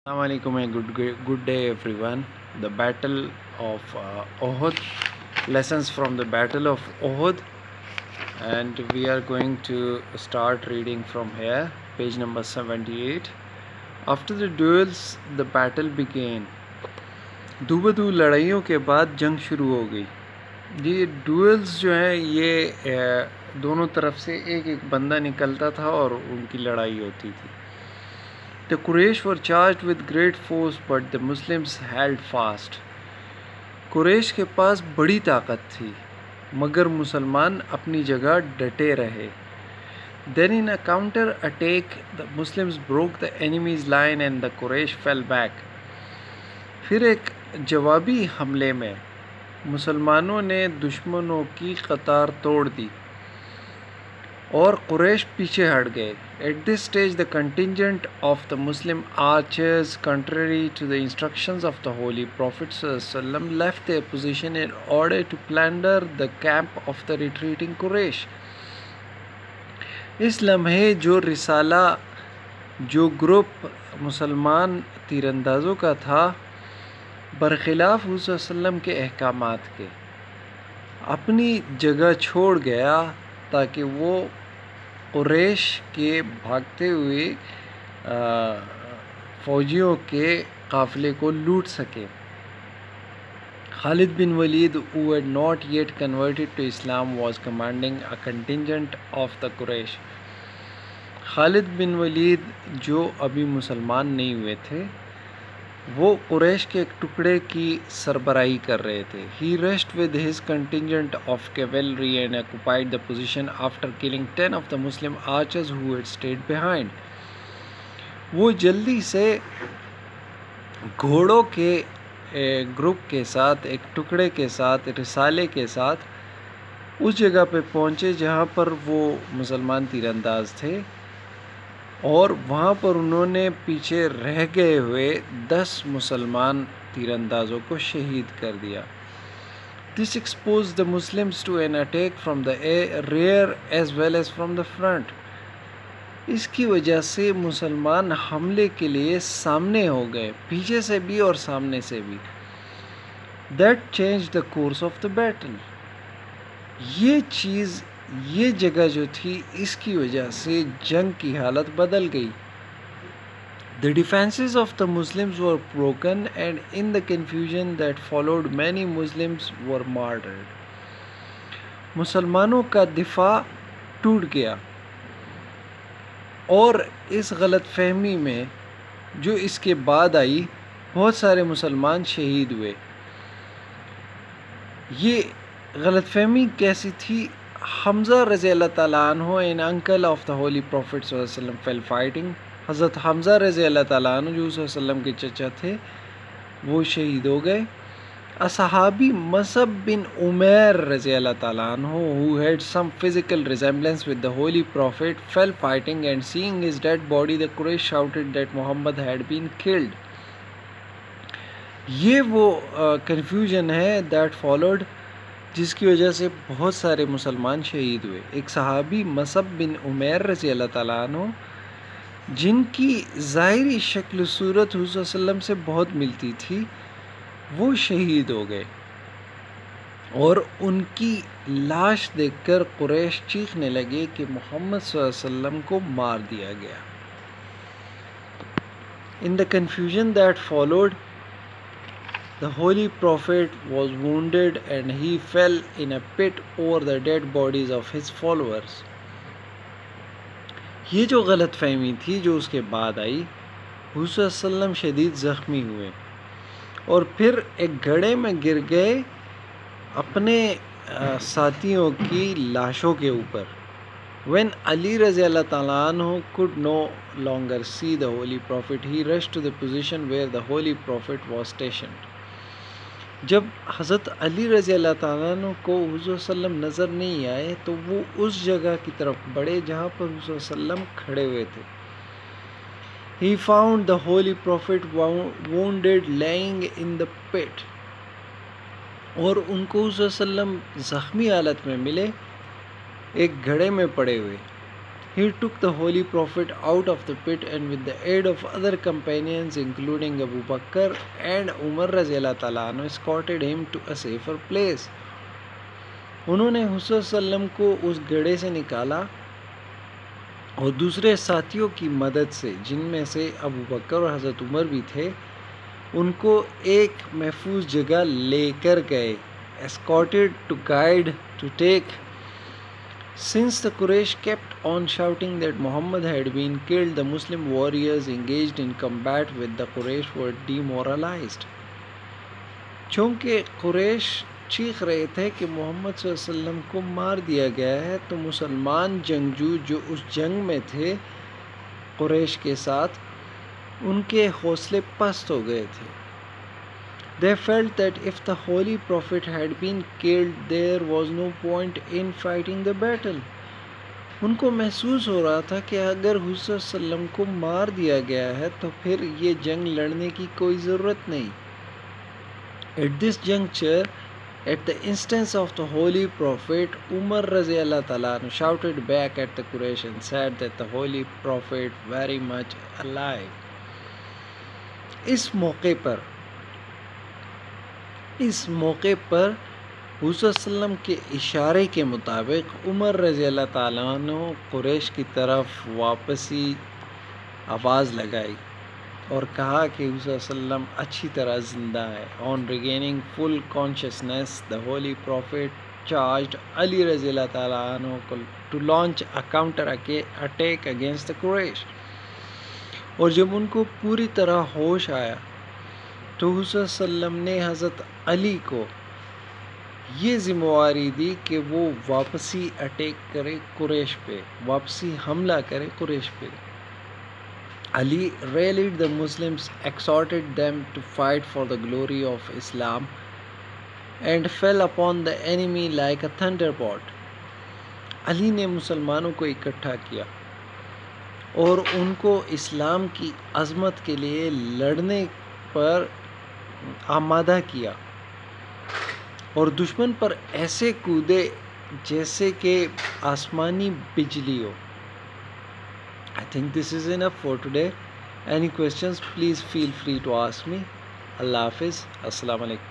Assalamu alaikum and good day everyone. The Battle of Uhud, lessons from the Battle of Uhud, and we are going to start reading from here, page number 78. After the duels, the battle began. دو لڑائیوں کے بعد جنگ شروع ہو گئی. یہ ڈویلز جو ہیں یہ دونوں طرف سے ایک ایک بندہ نکلتا تھا اور ان کی لڑائی ہوتی تھی. The Quraysh were charged with great force but the Muslims held fast. قریش کے پاس بڑی طاقت تھی مگر مسلمان اپنی جگہ ڈٹے رہے. Then in a counter attack the Muslims broke the enemy's line and the Quraysh fell back. پھر ایک جوابی حملے میں مسلمانوں نے دشمنوں کی قطار توڑ دی اور قریش پیچھے ہٹ گئے. At this stage the contingent of the Muslim archers, contrary to the instructions of the Holy Prophet ﷺ, left their position in order to plunder the camp of the retreating Quraysh. اس لمحے جو گروپ مسلمان تیر اندازوں کا تھا برخلاف حضور صلی اللہ علیہ وسلم کے احکامات کے اپنی جگہ چھوڑ گیا تاکہ وہ قریش کے بھاگتے ہوئے فوجیوں کے قافلے کو لوٹ سکے. خالد بن ولید, who had not yet converted to Islam, was commanding a contingent of the Quraysh. خالد بن ولید جو ابھی مسلمان نہیں ہوئے تھے وہ قریش کے ایک ٹکڑے کی سربراہی کر رہے تھے. He rushed with his contingent of cavalry and occupied the position after killing 10 of the Muslim archers who had stayed behind. وہ جلدی سے گھوڑوں کے گروپ کے ساتھ ایک ٹکڑے کے ساتھ رسالے کے ساتھ اس جگہ پہ پہنچے جہاں پر وہ مسلمان تیر انداز تھے اور وہاں پر انہوں نے پیچھے رہ گئے ہوئے 10 مسلمان تیر اندازوں کو شہید کر دیا. This exposed the Muslims to an attack from the rear as well as from the front. اس کی وجہ سے مسلمان حملے کے لیے سامنے ہو گئے, پیچھے سے بھی اور سامنے سے بھی. That changed the course of the battle. یہ جگہ جو تھی اس کی وجہ سے جنگ کی حالت بدل گئی. The defenses of the Muslims were broken and in the confusion that followed many Muslims were martyred. مسلمانوں کا دفاع ٹوٹ گیا اور اس غلط فہمی میں جو اس کے بعد آئی بہت سارے مسلمان شہید ہوئے. یہ غلط فہمی کیسی تھی؟ حمزہ رضی اللہ تعالیٰ عنہ, an uncle of the Holy Prophet صلی اللہ علیہ وسلم, fell fighting. حضرت حمزہ رضی اللہ تعالیٰ عنہ جو صلی اللہ علیہ وسلم کے چچا تھے وہ شہید ہو گئے. اصحابی مصعب بن عمیر رضی اللہ تعالیٰ عنہ, who had some physical resemblance with the Holy Prophet, fell fighting and seeing his dead body the Quraysh shouted that Muhammad had been killed. یہ وہ کنفیوژن ہے that followed جس کی وجہ سے بہت سارے مسلمان شہید ہوئے. ایک صحابی مصعب بن عمیر رضی اللہ تعالیٰ عنہ جن کی ظاہری شکل و صورت حضور صلی اللہ علیہ وسلم سے بہت ملتی تھی وہ شہید ہو گئے اور ان کی لاش دیکھ کر قریش چیخنے لگے کہ محمد صلی اللہ علیہ وسلم کو مار دیا گیا. In the confusion that followed, the Holy Prophet was wounded and he fell in a pit over the dead bodies of his followers. یہ جو غلط فہمی تھی جو اس کے بعد آئی, حضور صلی اللہ علیہ وسلم شدید زخمی ہوئے اور پھر ایک گڑھے میں گر گئے اپنے ساتھیوں کی لاشوں کے اوپر. When Ali رضی اللہ تعالیٰ عنہ could no longer see the Holy Prophet, he rushed to the position where the Holy Prophet was stationed. جب حضرت علی رضی اللہ تعالیٰ عنہ کو حضور صلی اللہ علیہ وسلم نظر نہیں آئے تو وہ اس جگہ کی طرف بڑھے جہاں پر حضور صلی اللہ علیہ وسلم کھڑے ہوئے تھے. He found the Holy Prophet wounded lying in the pit. اور ان کو حضور صلی اللہ علیہ وسلم زخمی حالت میں ملے ایک گھڑے میں پڑے ہوئے. He took the Holy Prophet out of the pit and with the aid of other companions including Abu Bakr and Umar radiallahu ta'ala anhu escorted him to a safer place. انہوں نے حضرت صلی اللہ علیہ وسلم کو اس گڑھے سے نکالا اور دوسرے ساتھیوں کی مدد سے، جن میں سے ابو بکر اور حضرت عمر بھی تھے، ان کو ایک محفوظ جگہ لے کر گئے. escorted to guide to take. Since the Quraysh kept on shouting that Muhammad had been killed, the Muslim warriors engaged in combat with the Quraysh were demoralized. چونکہ قریش چیخ رہے تھے کہ محمد صلی اللہ علیہ وسلم کو مار دیا گیا ہے، تو مسلمان جنگجو جو اس جنگ میں تھے قریش کے ساتھ، ان کے حوصلے پست ہو گئے تھے. They felt that if the Holy Prophet had been killed, there was no point in fighting the battle. ان کو محسوس ہو رہا تھا کہ اگر حضور صلی اللہ علیہ وسلم کو مار دیا گیا ہے تو پھر یہ جنگ لڑنے کی کوئی ضرورت نہیں. At this juncture, at the instance of the Holy Prophet, Umar radiallahu ta'ala anhu shouted back at the Quraysh and said that the Holy Prophet very much alive. اس موقع پر حضور صلی اللہ علیہ وسلم کے اشارے کے مطابق عمر رضی اللہ تعالیٰ عنہ قریش کی طرف واپسی آواز لگائی اور کہا کہ حضور صلی اللہ علیہ وسلم اچھی طرح زندہ ہے. On regaining full consciousness, the Holy Prophet charged Ali رضی اللہ تعالیٰ عنہ to launch a counter attack against the Quraysh. اور جب ان کو پوری طرح ہوش آیا تو حضور صلی اللہ علیہ وسلم نے حضرت علی کو یہ ذمہ داری دی کہ وہ واپسی اٹیک کرے قریش پہ، واپسی حملہ کرے قریش پہ. Ali rallied the Muslims, exhorted them to fight for the glory of Islam, and fell upon the enemy like a thunderbolt. علی نے مسلمانوں کو اکٹھا کیا اور ان کو اسلام کی عظمت کے لیے لڑنے پر آمادہ کیا اور دشمن پر ایسے کودے جیسے کہ آسمانی بجلی ہو. I think this is enough for today. Any questions, please feel free to ask me. Allah Hafiz. Assalamu alaikum.